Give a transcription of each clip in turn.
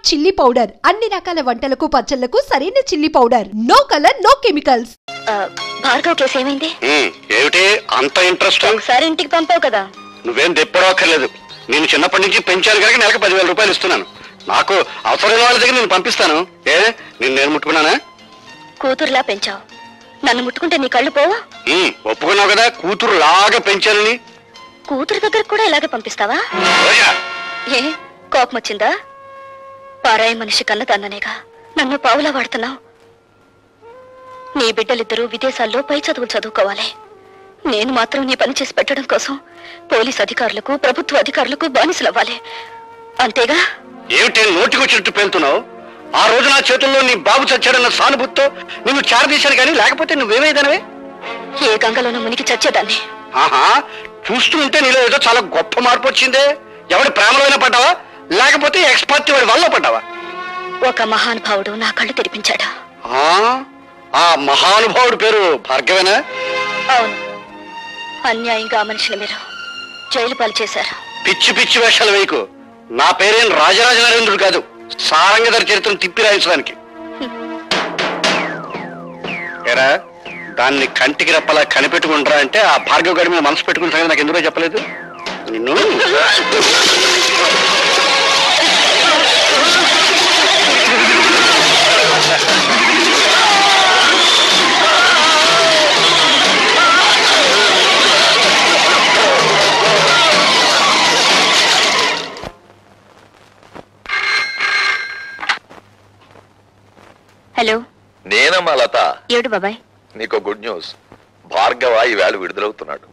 Chilli powder అన్ని రకాల వంటలకు పచ్చళ్లకు సరైన chilli powder. No colour no chemicals. Bhargav case ఏమైంది? ఏమిటి అంత ఇంట్రెస్ట్? ఒకసారి ఇంటికి పంపావు కదా. నువ్వేం తెప్పడక్కర్లేదు. నేను చిన్నప్పటి నుంచి పెంచాను కనుక నెలకు 10,000 రూపాయలు ఇస్తున్నాను. నాకు అవసరమైన వాళ్ళ దగ్గర నేను పంపిస్తాను. నేను ముట్టుకున్నానా? కూతురులా పెంచావు, నన్ను ముట్టుకుంటే నీ కళ్ళు పోవా? ఒప్పుకున్నావు కదా కూతురు లాగా పెంచానని. కూతురు దగ్గర కూడా ఇలాగే పంపిస్తావా? ఏ కోపం వచ్చిందా? పారాయి మనిషి కన్నదాన్ననేగా నన్ను పావులా వాడుతున్నావు. నీ బిడ్డలిద్దరూ విదేశాల్లో పై చదువులు చదువుకోవాలి. నేను మాత్రం నీ పని చేసి పెట్టడం కోసం పోలీస్ అధికారులకు ప్రభుత్వ అధికారులకు బానిసలవ్వాలి. అంతేగా? ఏమిటి నోటికొచ్చినట్టు పేలుతున్నావు? ఆ రోజు నా చేతుల్లో నీ బాబు చచ్చాడన్న సానుభూతితో నిన్ను చేరదీశాను కానీ లేకపోతే నువ్వేమైదానవే? ఏ గంగలోనూ మునిగి చచ్చేదాన్ని. ఆహా, చూస్తూ ఉంటే నీలో ఏదో చాలా గొప్ప మార్పు వచ్చిందే. ఎవడి ప్రేమలో అయినా పడ్డావా లేకపోతే ఎక్స్పర్ట్ వాడి వల్ల పడ్డావా? ఒక మహానుభావుడు నా కళ్ళు తెరిపించాడు. ఆ మహానుభావుడు పేరు భార్గవేనా? అవును. అన్యాయంగా ఆ మనిషిని మీరు జైలు పాలు చేశారు. పిచ్చి పిచ్చి వేషాలు వేయకు. నా పేరేం రాజరాజ నరేంద్రుడు కాదు, సారంగధర చరిత్రను తిప్పి రాయించడానికి. ఏరా, దాన్ని కంటికి రెప్పలా కనిపెట్టుకుంటారా అంటే ఆ భార్గవ్ గారి మీద మనసు పెట్టుకున్న సంగతి నాకు ఎందుకో చెప్పలేదు. నిన్ను హలో, నేనమ్మా లత. ఏడు బాబాయ్? నీకు గుడ్ న్యూస్. భార్గవ ఈవేళ విడుదలవుతున్నాడు.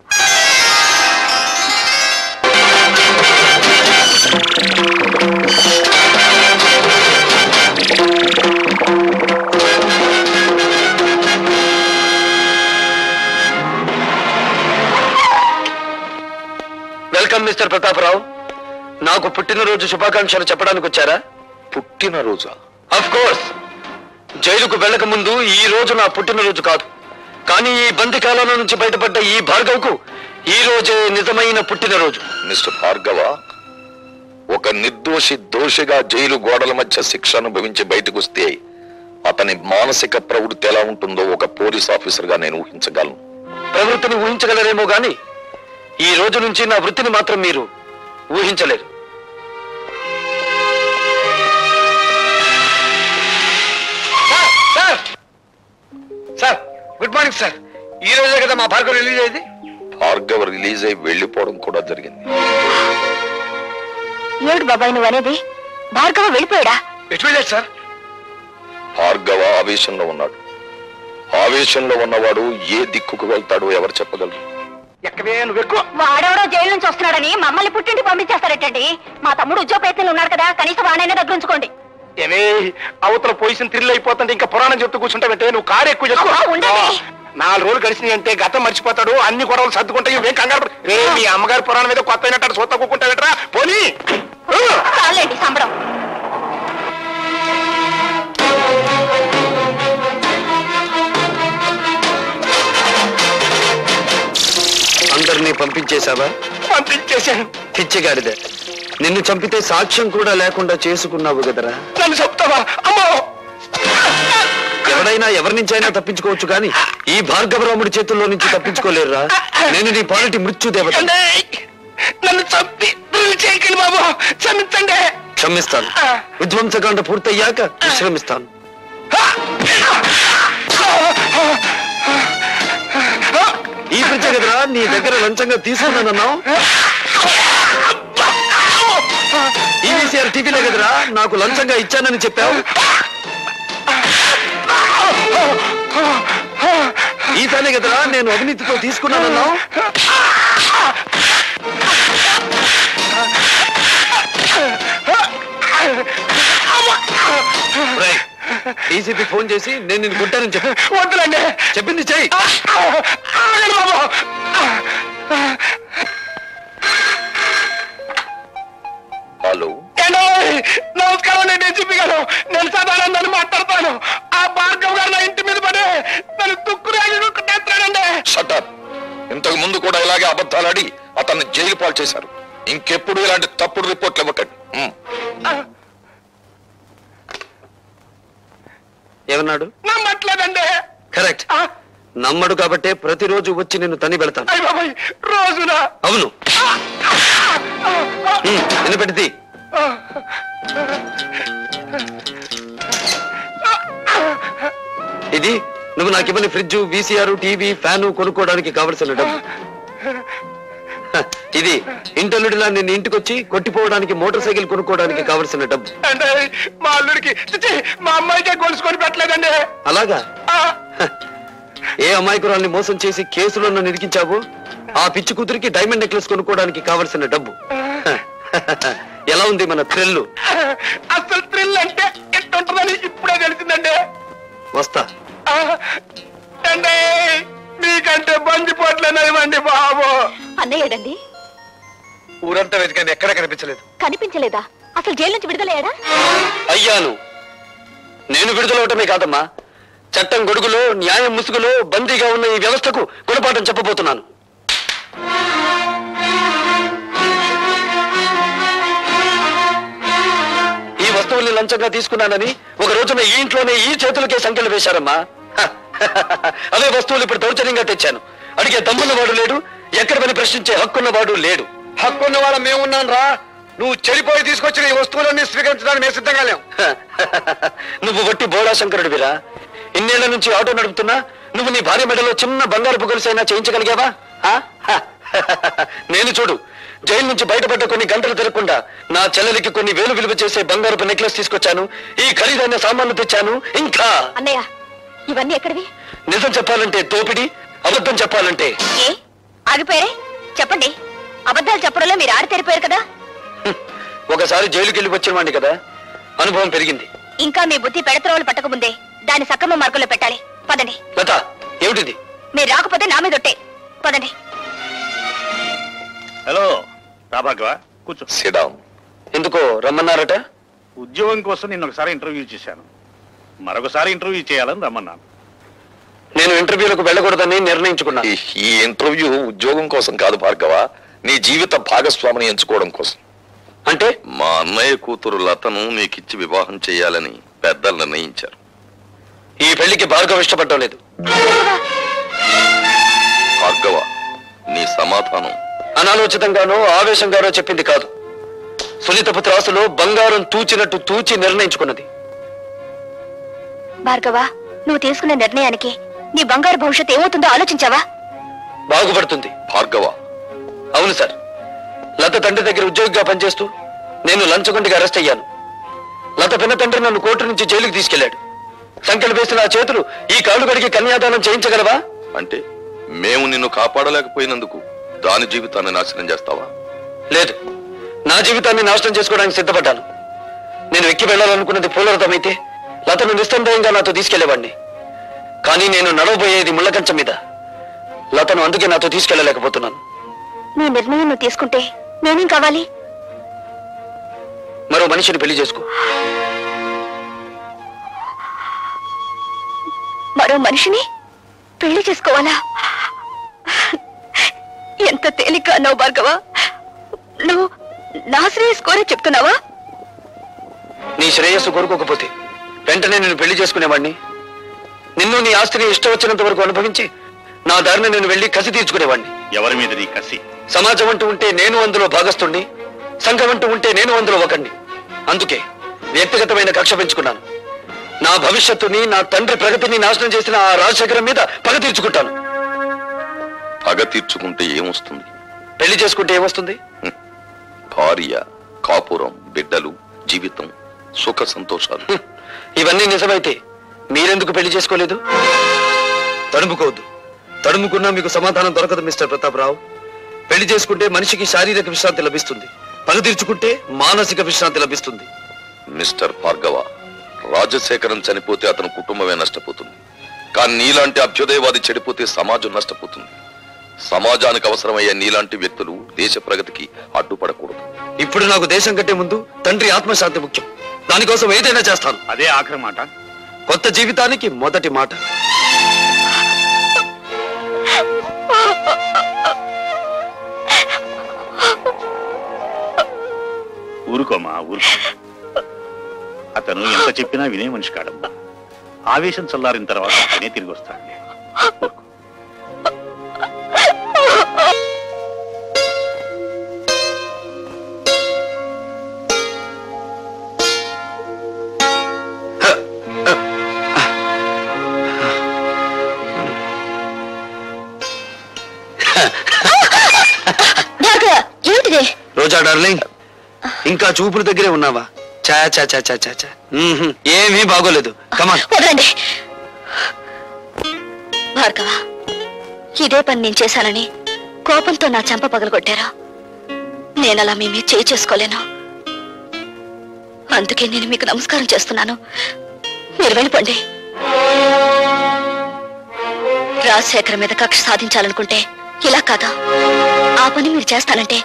Welcome mister Pratap Rao. నాకు పుట్టినరోజు శుభాకాంక్షలు చెప్పడానికి వచ్చారా? పుట్టినరోజా? Of course. జైలుకు వెళ్ళక ముందు ఈ రోజు నా పుట్టినరోజు కాదు, కానీ ఈ బందికాలం నుంచి బయటపడ్డ ఈ భార్గవ్కు ఈ రోజే నిజమైన పుట్టినరోజు. మిస్టర్ భార్గవ, ఒక నిర్దోషి దోషిగా జైలు గోడల మధ్య శిక్ష అనుభవించి బయటకు వస్తే అతని మానసిక ప్రవృత్తి ఎలా ఉంటుందో ఒక పోలీస్ ఆఫీసర్ గా నేను ఊహించగలను. ప్రవృత్తిని ఊహించగలరేమో గాని ఈ రోజు నుంచి నా వృత్తిని మాత్రం మీరు ఊహించలేరు. Sir, good morning sir. ఈ రోజే కదా మా భార్గవ్ రిలీజ్ అయింది. భార్గవ్ రిలీజ్ అయి వెళ్లిపోవడం కూడా జరిగింది. ఏడు బాబాయ్ నువ్వు అనేది? భార్గవ వెళ్ళిపోయాడా? ఎటు వెళ్ళాడు సార్? భార్గవ ఆవేశంలో ఉన్నాడు. ఆవేశంలో ఉన్నవాడు ఏ దిక్కుకు వెళ్తాడో ఎవరు చెప్పగలరు? వాడెవడో జైలు నుంచి వస్తున్నాడని మమ్మల్ని పుట్టింటి పంపించేస్తారటండి. మా తమ్ముడు ఉద్యోగ ప్రయత్నంలో ఉన్నాడు కదా, కనీసం వాడైనా దగ్గర ఉంచుకోండి. ఏమే అవతల పొజిషన్ థ్రిల్ అయిపోతుంటే ఇంకా పురాణం చెప్తూ కూర్చుంటావంటే నువ్వు కారు ఎక్కువ చేసుకో. 4 రోజులు గడిచినాయి అంటే గతం మర్చిపోతాడు, అన్ని గొడవలు సర్దుకుంటాయి. ఏం కంగారు రే, మీ అమ్మగారి పురాణం మీద కొత్త అయినట్టు సొత్త కూకుంటావేట్రా పోనీ. చాలండి సంబడం. అందరినీ పంపించేశావా? పంపించేశాను. పిచ్చిగాడిదే, నిన్ను చంపితే సాక్ష్యం కూడా లేకుండా చేసుకున్నావు కదరా. నన్ను చెప్తావా? అమ్మో, ఎవడైనా ఎవరి నుంచైనా తప్పించుకోవచ్చు కానీ ఈ భార్గవరాముడి చేతుల్లో నుంచి తప్పించుకోలేరురా. నేను నీ పాలిటి మృత్యుదేవత. నన్ను చంపి చేయకండి బాబు, క్షమించండి. క్షమిస్తాను. విధ్వంసకాండ పూర్తయ్యాక విశ్రమిస్తాను. ఈ పిచ్చ కదరా నీ దగ్గర లంచంగా తీసుకున్నానన్నావు. ఈవీసీఆర్ టీవీలో కదరా నాకు లంచంగా ఇచ్చానని చెప్పావు. ఈసారి కదరా నేను అవినీతితో తీసుకున్నానన్నావు. డీసీపీ ఫోన్ చేసి నేను నిన్ను కొట్టానని చెప్పి. వద్దులండి, చెప్పింది చెయ్యి. హలో, నమస్కారం. నేను డీసీపీ గారు, నేను సదానందాన్ని మాట్లాడతాను. ఆ భార్గవ్ గారు నా ఇంటి మీద పడే నన్ను తుక్కురాజుకుంటానండి. షటప్. ఇంతకు ముందు కూడా ఇలాగే అబద్ధాలాడి అతన్ని జైలు పాలు చేశారు. ఇంకెప్పుడు ఇలాంటి తప్పుడు రిపోర్ట్లు ఇవ్వకండి. ఏమన్నాడు? నమ్మట్లేదండి. కరెక్ట్. నమ్మడు కాబట్టే ప్రతిరోజు వచ్చి నిన్ను తని పెడతాను. రోజునా? అవును. వినపెట్టింది. ఇది నువ్వు నాకు ఇవ్వని ఫ్రిడ్జ్, వీసీఆర్, టీవీ, ఫ్యాను కొనుక్కోవడానికి కావలసిన డబ్బు. ఇది ఇంటల్లుడిలా నిన్ను ఇంటికొచ్చి కొట్టిపోవడానికి మోటార్ సైకిల్ కొనుక్కోవడానికి కావలసిన డబ్బు. అంటే మా అల్లుడికి మా అమ్మాయికే గొలుసుకొని పెట్టలేదండి. అలాగా? ఏ అమాయకురాల్ని మోసం చేసి కేసులో నన్ను ఇరికించావు ఆ పిచ్చి కూతురికి డైమండ్ నెక్లెస్ కొనుక్కోవడానికి కావలసిన డబ్బు. ఎలా ఉంది మన థ్రిల్? అసలు థ్రిల్ అంటే ఎట్టుంటుందని ఇప్పుడే తెలిసిందండి. వస్తా. అంటే మీకంటే బందిపోట్లేనివ్వండి బాబు. అన్నయ్యడండి? ఊరంతా వెతికాను, ఎక్కడా కనిపించలేదు. కనిపించలేదా? అసలు జైలు నుంచి విడుదలయ్యాడా? అయ్యాను. నేను విడుదలవటమే కాదమ్మా, చట్టం గొడుగులో న్యాయం ముసుగులో బందీగా ఉన్న ఈ వ్యవస్థకు గుణపాఠం చెప్పబోతున్నాను. ఈ వస్తువుల్ని లంచంగా తీసుకున్నానని ఒక రోజున ఈ ఇంట్లోనే ఈ చేతులకే సంఖ్యలు వేశారమ్మా. అవే వస్తువులు ఇప్పుడు దౌర్జన్యంగా తెచ్చాను. అడిగే దమ్మున్నవాడు లేడు, ఎక్కడ పని ప్రశ్నించే హక్కున్నవాడు లేడు. హక్కున్న వాళ్ళ మేమున్నాను రా. నువ్వు చెడిపోయి తీసుకొచ్చిన ఈ వస్తువులన్నీ స్వీకరించడానికి మేము సిద్ధంగా లేవు. నువ్వు వట్టి బోడా శంకరుడివిరా. ఇన్నేళ్ల నుంచి ఆటో నడుపుతున్నా నువ్వు నీ భార్య మెడలో చిన్న బంగారు గొలుసైనా చేయించగలిగావా? నేను చూడు, జైలు నుంచి బయటపడ్డ కొన్ని గంటలు తిరగకుండా నా చెల్లెలికి కొన్ని వేలు విలువ చేసే బంగారపు నెక్లెస్ తీసుకొచ్చాను, ఈ ఖరీదైన సామాన్లు తెచ్చాను. ఇంకా అన్నయ్య ఇవన్నీ ఎక్కడివి? నిజం చెప్పాలంటే దోపిడి, అబద్ధం చెప్పాలంటే ఏ ఆగిపోయారే? చెప్పండి. అబద్ధాలు చెప్పడంలో మీరు ఆరితేరిపోయారు కదా. ఒకసారి జైలుకి వెళ్ళి వచ్చిన వాడిని కదా, అనుభవం పెరిగింది. ఇంకా మీ బుద్ధి పెడత్రోలు పట్టకముందే దాన్ని సక్రమ మార్గంలో పెట్టాలి. పదండి. లత, ఏమిటిది? మీరు రాకపోతే నా మీద ఒట్టే. పదండి. హలో రాభాగవ, కూర్చో. సిడాం. ఎందుకో రమ్మన్నారట? ఉద్యోగం కోసం నిన్న ఒకసారి ఇంటర్వ్యూ చేశాను, మరొకసారి ఇంటర్వ్యూ చేయాలని రమ్మన్నాను. నేను ఇంటర్వ్యూలకు వెళ్ళకూడదని నిర్ణయించుకున్నాను. ఈ ఇంటర్వ్యూ ఉద్యోగం కోసం కాదు భార్గవ, నీ జీవిత భాగస్వామిని ఎంచుకోవడం కోసం. అంటే మా అన్నయ్య కూతురు లతను నీకిచ్చి వివాహం చేయాలని పెద్దలు నిర్ణయించారు. ఈ పెళ్లికి భార్గవ ఇష్టపడటం లేదు. భార్గవ, నీ సమాధానం అనాలోచితంగానో ఆవేశంగానో చెప్పింది కాదు. సునీతపు త్రాసులో బంగారం తూచినట్టు తూచి నిర్ణయించుకున్నది. భార్గవ, నువ్వు తీసుకున్న నిర్ణయానికి నీ బంగారు భవిష్యత్తు ఏమవుతుందో ఆలోచించావా? బాగుపడుతుంది. భార్గవ, అవును సార్, లత తండ్రి దగ్గర ఉద్యోగిగా పనిచేస్తూ నేను లంచగొండిగా అరెస్ట్ అయ్యాను. లత పిన్న తండ్రి నన్ను కోర్టు నుంచి జైలుకి తీసుకెళ్లాడు. సంఖ్యలు వేసిన ఆ చేతులు ఈ కాళ్ళు కడిగి కన్యాదానం చేయించగలవా? అంటే మేము నిన్ను కాపాడలేకపోయినందుకు దాని జీవితాన్ని నాశనం చేస్తావా? లేదు, నా జీవితాన్ని నాశనం చేసుకోవడానికి సిద్ధపడ్డాను. నేను ఎక్కి వెళ్లాలనుకున్నది పూలరథమైతే లతను నిస్సందేహంగా నాతో తీసుకెళ్లేవాడిని. కానీ నేను నడవబోయేది ముళ్ళకంచం మీద. లతను అందుకే నాతో తీసుకెళ్లలేకపోతున్నాను. నీ నిర్ణయం నువ్వు తీసుకుంటే నేనేం కావాలి? మరో మనిషిని పెళ్లి చేసుకో. మరో మనిషిని పెళ్లి చేసుకోవాలా? ఎంత తేలిక అన్నావు భార్గవ. నువ్వు నా శ్రేయస్ కోరే చెప్తున్నావా? నీ శ్రేయస్సు కోరుకోకపోతే వెంటనే నేను పెళ్లి చేసుకునేవాడిని. నిన్ను నీ ఆస్తిని ఇష్టం వచ్చినంత వరకు అనుభవించి నా దారిని నేను వెళ్లి కసి తీర్చుకునేవాడిని. ఎవరి మీద నీ కసి? సమాజం అంటూ ఉంటే నేను అందులో భాగస్తుణ్ణి, సంఘం అంటూ ఉంటే నేను అందులో ఒకణ్ణి. అందుకే వ్యక్తిగతమైన కక్ష పెంచుకున్నాను. నా భవిష్యత్తుని, నా తండ్రి ప్రగతిని నాశనం చేసిన ఆ రాజశేఖరం మీద పగ తీర్చుకుంటాను. పగ తీర్చుకుంటే ఏమొస్తుంది? పెళ్లి చేసుకుంటే ఏమొస్తుంది? భార్య, కాపురం, బిడ్డలు, జీవితం, సుఖ సంతోషాలు. ఇవన్నీ నిజమైతే మీరెందుకు పెళ్లి చేసుకోలేదు? తడుముకోవద్దు. తడుముకున్నా మీకు సమాధానం దొరకదు మిస్టర్ ప్రతాపరావు. పెళ్లి చేసుకుంటే మనిషికి శారీరక విశ్రాంతి లభిస్తుంది, పగ తీర్చుకుంటే మానసిక విశ్రాంతి లభిస్తుంది. మిస్టర్ భార్గవ, రాజశేఖరం చనిపోతే అతని కుటుంబమే నష్టపోతుంది. కానీ నీలాంటి అభ్యుదయవాది చెడిపోతే సమాజం నష్టపోతుంది. సమాజానికి అవసరమయ్యే నీలాంటి వ్యక్తులు దేశ ప్రగతికి అడ్డుపడకూడదు. ఇప్పుడు నాకు దేశం కంటే ముందు తండ్రి ఆత్మశాంతి ముఖ్యం. దానికోసం ఏదైనా చేస్తాను. అదే ఆఖరి మాట. కొత్త జీవితానికి మొదటి మాట. ఊరుకోమా, ఊరుకో. అతను ఎంత చెప్పినా వినే మనిషి కాడమ్మా. ఆవేశం చల్లారిన తర్వాత ఆయనే తిరిగి వస్తాడులే. రోజా డార్లింగ్, ఇంకా చూపుల దగ్గరే ఉన్నావా? చా చా చా చా చా చా ఏమీ బాగోలేదు. కమాన్ వదలండి. భార్గవ, ఇదే పని నేను చేశానని కోపంతో నా చెంప పగలగొట్టారా? నేనలా మీ మీద చేయి చేసుకోలేను. అందుకే నేను మీకు నమస్కారం చేస్తున్నాను. మీరు వెళ్ళిపోండి. రాజశేఖర్ మీద కక్ష సాధించాలనుకుంటే ఇలా కాదా? ఆ పని మీరు చేస్తానంటే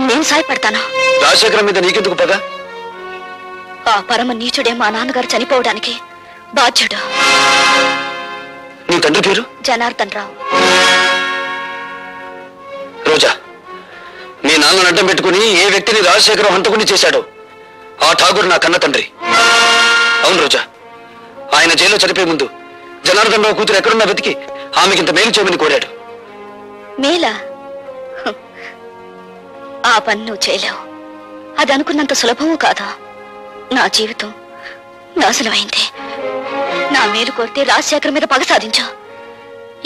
నేను సాయపడతాను. రాజశేఖర్ మీద నీకెందుకు పద? ఆ పరమ నీచుడే మా నాన్నగారు చనిపోవడానికి బాధ్యుడు. నీ తండ్రి పేరు? జనార్దన్ రావు. రోజా, మీ నాన్నను అడ్డం పెట్టుకుని ఏ వ్యక్తిని రాజశేఖరం హంతకుని చేశాడో ఆ ఠాగూర్ నా కన్న తండ్రి. అవును రోజా, ఆయన జైల్లో చనిపోయే ముందు జనార్దన్ రావు కూతురు ఎక్కడున్నా వెతికి ఆమెకింత మేలు చేయమని కోరాడు. మేలా? ఆ పని నువ్వు చేయలేవు. అది అనుకున్నంత సులభము కాదా? నా జీవితం నాశనమైంది. నా మేలు కోరితే రాజశేఖర్ మీద పగ సాధించా.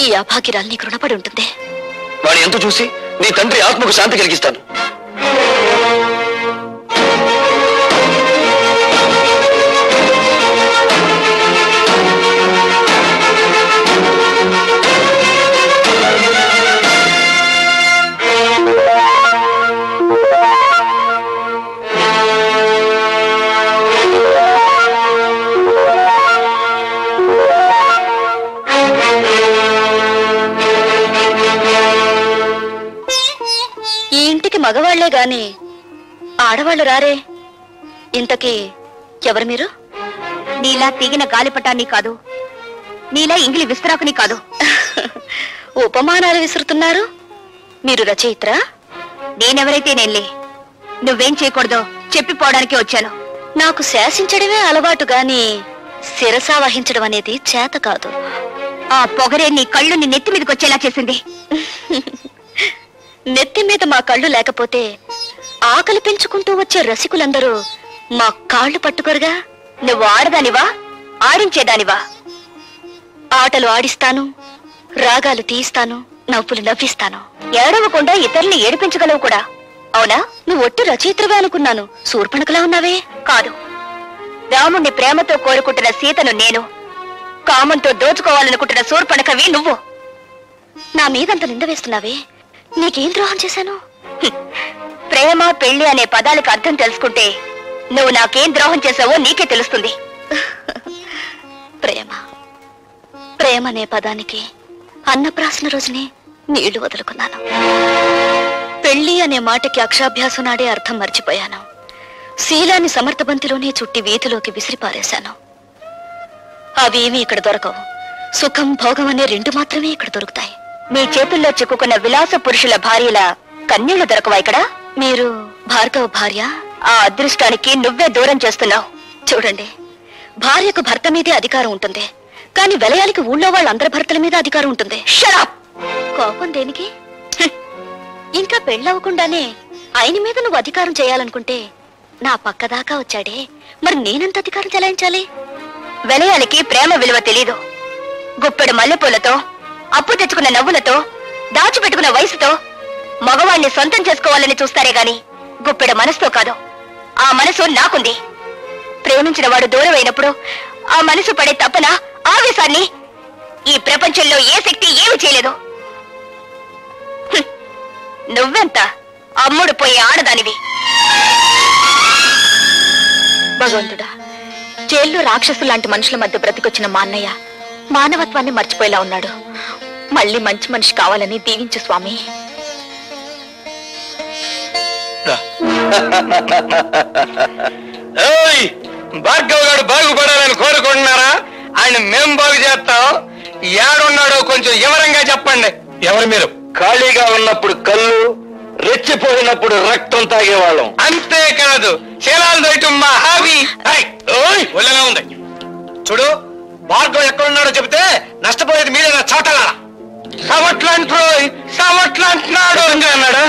ఈ అభాగ్యరాలు నీకు రుణపడి ఉంటుంది. వాడు ఎంత చూసి నీ తండ్రి ఆత్మకు శాంతి కలిగిస్తాను. మగవాళ్లే గాని ఆడవాళ్లు రారే. ఇంతకీ ఎవరు మీరు? నీలా తీగిన గాలిపటాన్ని కాదు, నీలా ఇంగిలి విస్తరాకుని కాదు. ఉపమానాలు విసురుతున్నారు. మీరు రచయిత్రా? నేనెవరైతే నేనులే. నువ్వేం చేయకూడదో చెప్పిపోవడానికి వచ్చాను. నాకు శాసించడమే అలవాటు గాని శిరసా వహించడం అనేది చేత కాదు. ఆ పొగరే నీ కళ్ళు నీ నెత్తి మీదకి వచ్చేలా చేసింది. నెత్తి మీద మా కళ్ళు లేకపోతే ఆకలి పెంచుకుంటూ వచ్చే రసికులందరూ మా కాళ్ళు పట్టుకోరుగా. నువ్వు ఆడదానివా, ఆడించేదానివా? ఆటలు ఆడిస్తాను, రాగాలు తీయిస్తాను, నవ్వులు నవ్విస్తాను. ఏడవకుండా ఇతరుల్ని ఏడిపించగలవు కూడా. అవునా? నువ్వు ఒట్టు రచయిత్రవే అనుకున్నాను. శూర్పణఖలా ఉన్నావే. కాదు, రాముణ్ణి ప్రేమతో కోరుకుంటున్న సీతను నేను, కామంతో దోచుకోవాలనుకుంటున్న శూర్పణఖవి నువ్వు. నా మీదంత నింద వేస్తున్నావే. నీకేం ద్రోహం చేశాను? ప్రేమ పెళ్లి అనే పదాలకు అర్థం తెలుసుకుంటే నువ్వు నాకేం ద్రోహం చేశావో నీకే తెలుస్తుంది. ప్రేమ ప్రేమ అనే పదానికి అన్నప్రాసన రోజునే నీళ్లు వదులుకున్నాను. పెళ్లి అనే మాటకి అక్షాభ్యాసం నాడే అర్థం మర్చిపోయాను. శీలాన్ని సమర్థబంతిలోనే చుట్టి వీధిలోకి విసిరిపారేశాను. అవేమీ ఇక్కడ దొరకవు. సుఖం భోగం అనే రెండు మాత్రమే ఇక్కడ దొరుకుతాయి. మీ చేతుల్లో చిక్కుకున్న విలాస పురుషుల భార్యల కన్నీళ్లు దొరకవా ఇక్కడ? మీరు భార్గవ భార్య? ఆ అదృష్టానికి నువ్వే దూరం చేస్తున్నావు. చూడండి, భార్యకు భర్త మీదే అధికారం ఉంటుంది, కానీ వెలయాలికి ఊళ్ళో వాళ్ళందరి భర్తల మీద అధికారం ఉంటుంది. షరాప్! కోపం దేనికి? ఇంకా పెళ్ళవకుండానే ఆయన మీద నువ్వు అధికారం చేయాలనుకుంటే నా పక్కదాకా వచ్చాడే, మరి నేనెంత అధికారం చెలాయించాలి? వెలయాలికి ప్రేమ విలువ తెలీదు. గుప్పెడు మల్లెపూలతో, అప్పు తెచ్చుకున్న నవ్వులతో, దాచిపెట్టుకున్న వయసుతో మగవాణ్ణి సొంతం చేసుకోవాలని చూస్తారే గాని గుప్పెడు మనసుతో కాదు. ఆ మనసు నాకుంది. ప్రేమించిన వాడు దూరం అయినప్పుడు ఆ మనసు పడే తపన, ఆవేశాన్ని ఈ ప్రపంచంలో ఏ శక్తి ఏమి చేయలేదు. నువ్వెంత అమ్ముడు పోయే ఆడదానివి. భగవంతుడా, జైల్లో రాక్షసులాంటి మనుషుల మధ్య బ్రతికొచ్చిన మా అన్నయ్య మానవత్వాన్ని మర్చిపోయేలా ఉన్నాడు. మళ్ళీ మంచి మనిషి కావాలని దీవించు స్వామి. భార్గవ్ గారు బాగుపడాలని కోరుకుంటున్నారా? ఆయన మేం బాగు చేస్తాం. ఏడున్నాడో కొంచెం వివరంగా చెప్పండి. ఎవరు మీరు? ఖాళీగా ఉన్నప్పుడు కళ్ళు, రెచ్చిపోయినప్పుడు రక్తం తాగేవాళ్ళం. అంతేకాదు, శీలాలు దొరకటం మా హాబీ. ఒళ్ళగా ఉంది. చూడు, భార్గవ్ నష్టపోయేది మీరేనా చవటలా? సమట్లంటున్నాడు అన్నాడా?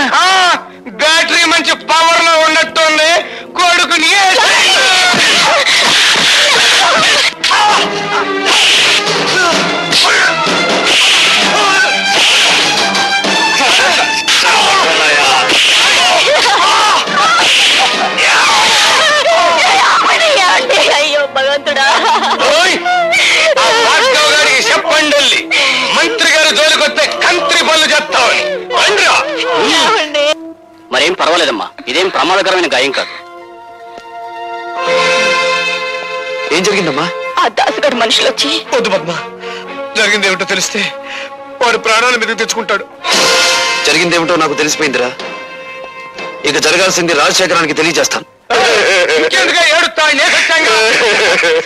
బ్యాటరీ మంచి పవర్ లో ఉన్నట్టుంది. కొడుకుని అయ్యో భగవంతుడా, గారికి చెప్పండి, మంత్రి గారు జోలికొస్తే కంత్రి పనులు చెప్తామని. మరేం పర్వాలేదమ్మా, ఇదేం ప్రమాదకరమైన గాయం కాదు. ఏం జరిగిందమ్మా? ఆ దాసుగారు మనుషులు వచ్చి. వద్దు పద్మ, జరిగిందేమిటో తెలిస్తే వాడు ప్రాణాల మీద తెచ్చుకుంటాడు. జరిగిందేమిటో నాకు తెలిసిపోయిందిరా. ఇక జరగాల్సింది రాజశేఖరానికి తెలియజేస్తాను.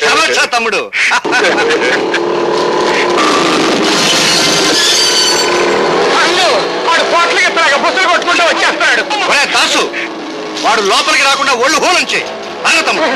సమస్య తమ్ముడు. వాడు పోట్లకి బుసలు కొట్టుకుంటూ వచ్చేస్తాడు. దాసు, వాడు లోపలికి రాకుండా ఒళ్ళు హోలంచే తమ్ముడు.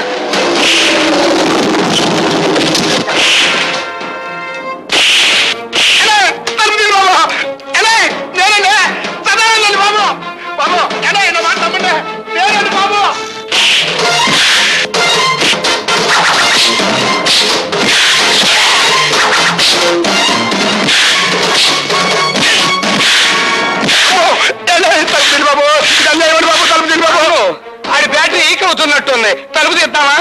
ఆడి బ్యాటరీ ఈక్ అవుతున్నట్టుంది. తలుపు తీద్దామా?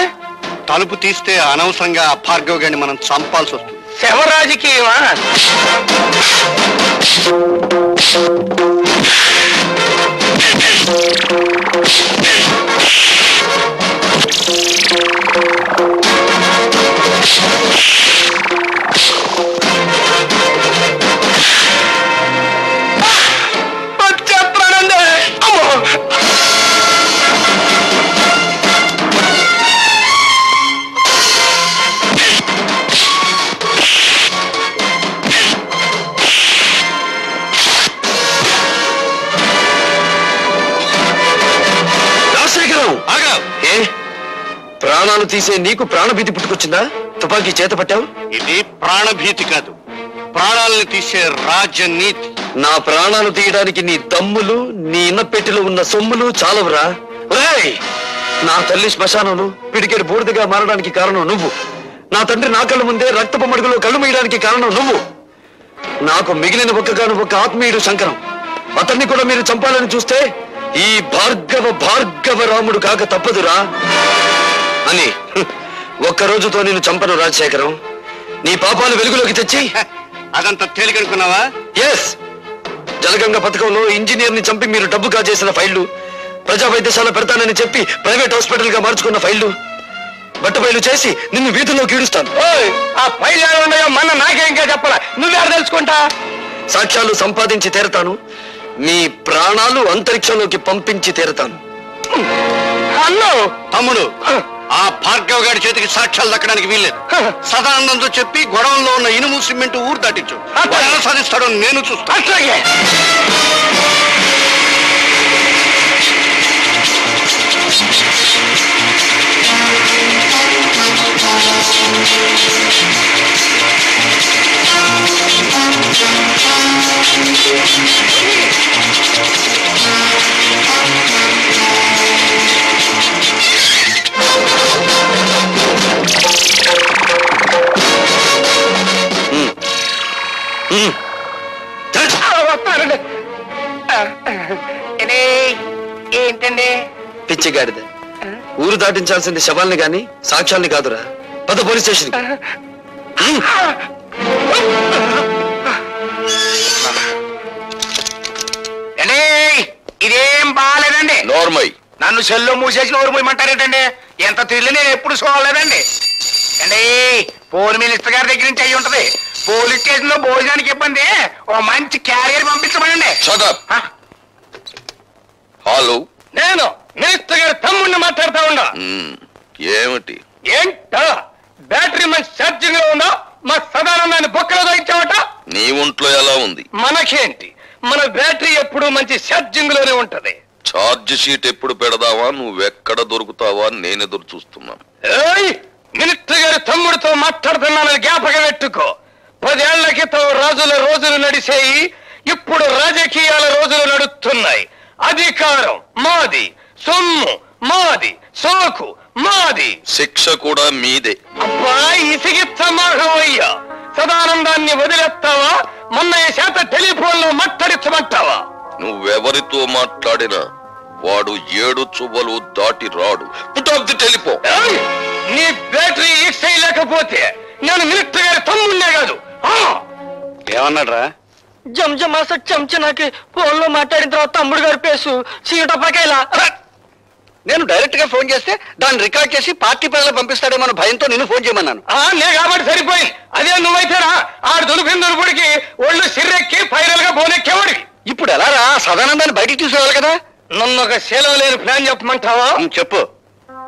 తలుపు తీస్తే అనవసరంగా భార్గవ్ గారిని మనం చంపాల్సి వస్తుంది. శవ రాజకీయమా? ప్రాణాలు తీసే నీకు ప్రాణభీతి పుట్టుకొచ్చిందా? తుపాకీ చేత పట్టావు. ఇది ప్రాణభీతి కాదు, ప్రాణాలను తీసే రాజనీతి. నా ప్రాణాలు తీయడానికి నీ దమ్ములు, నీ ఇన్నపెట్టిలో ఉన్న సొమ్ములు చాలవురా. నా తల్లి శ్మశానంలో పిడికెడు బూడిదగా మారడానికి కారణం నువ్వు. నా తండ్రి నా కళ్ళ ముందే రక్తపు మడుగులో కళ్ళు మీయడానికి కారణం నువ్వు. నాకు మిగిలిన ఒక్క ఆత్మీయుడు శంకరం. అతన్ని కూడా మీరు చంపాలని చూస్తే ఈ భార్గవ రాముడు కాక తప్పదురా అని ఒక్కరోజుతో నేను చంపను రాజశేఖరం. నీ పాపాలు వెలుగులోకి తెచ్చి. అదంతా తేలికనుకున్నావా? ఎస్, జలగంగ పథకంలో ఇంజనీర్ ని చంపి మీరు డబ్బు కాజేసిన ఫైళ్లు, ప్రజా వైద్యశాల పెడతానని చెప్పి ప్రైవేట్ హాస్పిటల్ గా మార్చుకున్న ఫైళ్లు, బట్టబయలు చేసి నిన్ను వీధుల్లో కీడుస్తాను. ఆ ఫైల్ ఉన్నాయో మన నాకేంకా చెప్పాలా? నువ్వెవరు తెలుసుకుంటా? సాక్ష్యాలు సంపాదించి తీరతాను. మీ ప్రాణాలు అంతరిక్షంలోకి పంపించి తీరతాను. అన్నో తమ్ముడు, ఆ భార్గవ్ గారి చేతికి సాక్ష్యాలు దక్కడానికి వీల్లేదు. సదానందంతో చెప్పి గొడవల్లో ఉన్న ఇనుము సిమెంట్ ఊరు దాటించు. ఎలా సాధిస్తాడో నేను చూస్తాను. ఏంటండి? పిచ్చిగాడిద. ఊరు దాటించాల్సింది శవాల్ని గాని సాక్ష్యాల్ని కాదురా. పద పోలీస్ స్టేషన్. ఇదేం బాగాలేదండి. నోర్మై, నన్ను సెల్లో మూసేసి నోరు మూయమంటారేంటండి? ఎంత థ్రిల్ నేను ఎప్పుడు చూడలేదండి. అండి, పోలీస్ మినిస్టర్ గారి దగ్గర నుంచి అయ్యి ఉంటది. పోలీస్ స్టేషన్ లో భోజనానికి ఇబ్బంది, ఓ మంచి క్యారియర్ పంపించమనండి. హలో, నేను మినిస్టర్ గారి తమ్ముడిని మాట్లాడుతా ఉన్నా. ఏమిటి? ఏంటో బ్యాటరీ మంచి ఛార్జింగ్ లో ఉందా? మా సదానందాన్ని బొక్కలో తగ్గించావట. నీ ఒంట్లో ఎలా ఉంది? మనకేంటి, మన బ్యాటరీ ఎప్పుడు మంచి ఛార్జింగ్ లోనే ఉంటది. ఛార్జ్ షీట్ ఎప్పుడు పెడదావా, నువ్వెక్కడ దొరుకుతావా నేను ఎదురు చూస్తున్నాను. మినిస్టర్ గారి తమ్ముడితో మాట్లాడుతున్నానని జ్ఞాపకం పెట్టుకో. 10 ఏళ్లకి రాజుల రోజులు నడిచేయి, ఇప్పుడు రాజకీయాల రోజులు నడుస్తున్నాయి. అధికారం మాది, సొమ్ము మాది, సోకు మాది, శిక్ష కూడా మీదే. అబ్బా ఇసిగిచ్చమాహవయ్యా, సదానందాన్ని వదిలేస్తావా? మొన్నయ్య చేత టెలిఫోన్ లో మాట్లాడించమంటావా? నువ్వెవరితో మాట్లాడినా వాడు 7 చువ్వలు దాటి రాడు. Put off the telephone. నీ బ్యాటరీ ఈట్ చేయలేకపోతే నేను మినిస్టర్ గారి తమ్ముడినే కాదు. ఏమన్నాడ్రా? జంజమాస చెంచనాకి ఫోన్ లో మాట్లాడిన తర్వాత తమ్ముడు గారి పేసు చీటపకాయలా. నేను డైరెక్ట్ గా ఫోన్ చేస్తే దాన్ని రికార్డ్ చేసి పార్టీ ప్రజలకు పంపిస్తాడేమో భయంతో నిన్ను ఫోన్ చేయమన్నాను. నే కాబట్టి సరిపోయింది. అదే నువ్వైతేరా ఆడు దులిపిన దులుపుడికి ఒళ్ళు సిర్రెక్కి ఫైనల్ గా బోనెక్కేవాడివి. ఇప్పుడు ఎలా రా? సదానందాన్ని బయటికి తీసుకురావాలి కదా. నన్ను ఒక సెలవు లేని ప్లాన్ చెప్పమంటావా? చెప్పు.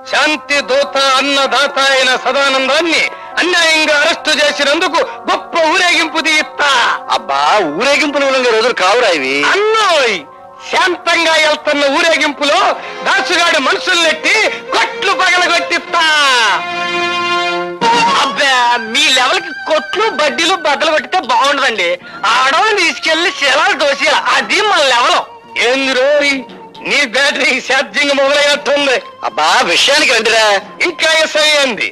శాంతి దూత అన్నదాత అయిన సదానందాన్ని అన్యాయంగా అరెస్టు చేసినందుకు గొప్ప ఊరేగింపు తీస్తా. అబ్బా, ఊరేగింపులు రోజులు కావురా ఇవి. అన్నోయ్, శాంతంగా వెళ్తున్న ఊరేగింపులో దాసుగాడు మనుషుల్నెట్టి కొట్లు పగలగొట్టిస్తా. అబ్బా, మీ లెవెల్ కి కొట్లు బడ్డీలు బద్దలు కొట్టితే బాగుండదండి. ఆడవాళ్ళు తీసుకెళ్లి శిలాలు దోసేయాలి, అది మన లెవెల్. ఏంది రోయ్, నీ బ్యాటరీ ఛార్జింగ్ మొదలయ్యట్టుంది. అబ్బా, విషయానికి రండిరా. ఇంకా ఎస్ఐంది.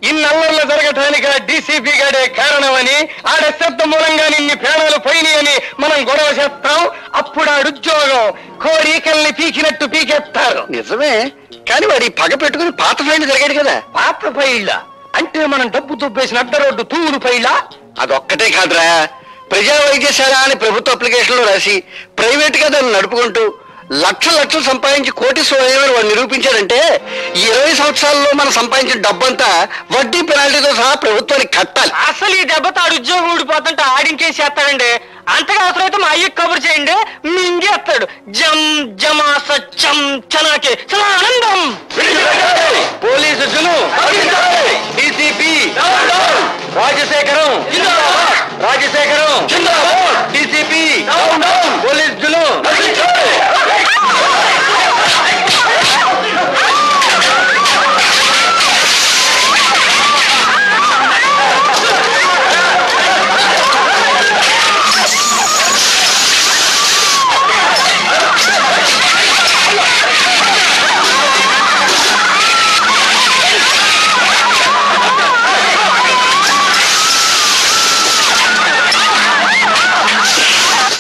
ఇన్నల్లర్లు జరగటానికి డీసీపీ గాడే కారణమని, ఆడ శబ్ద మూలంగా నిన్ని ప్రాణాలు పోయినాయని మనం గొడవ చేస్తాం. అప్పుడు ఆడుద్యోగం కోరికల్ని పీకినట్టు పీకేస్తారు. నిజమే, కానీ వాడి పగ పెట్టుకుని పాత ఫైల్ జరిగాడు కదా. పాత ఫైళ్ళ అంటే మనం డబ్బు దుబ్బేసిన అడ్డ రోడ్డు తూరు ఫైళ్ళ. అదొక్కటే కాదురా, ప్రజా వైద్యశాల అని ప్రభుత్వ అప్లికేషన్ లో రాసి ప్రైవేట్ గా దాన్ని నడుపుకుంటూ లక్షలు సంపాదించి కోటీశ్వరుడు వాడు నిరూపించాడంటే 20 సంవత్సరాల్లో మనం సంపాదించిన డబ్బంతా వడ్డీ పెనాల్టీతో సహా ప్రభుత్వానికి కట్టాలి. అసలు ఈ దెబ్బతో ఆడు ఉద్యోగం ఊడిపోతుంటే ఆడించేసేస్తాడండి. అంతగా అవసరమైతే మా అయ్యకి కబురు చేయండి, మింగేస్తాడు. జం జమాస చం చనాకి చాలా ఆనందం.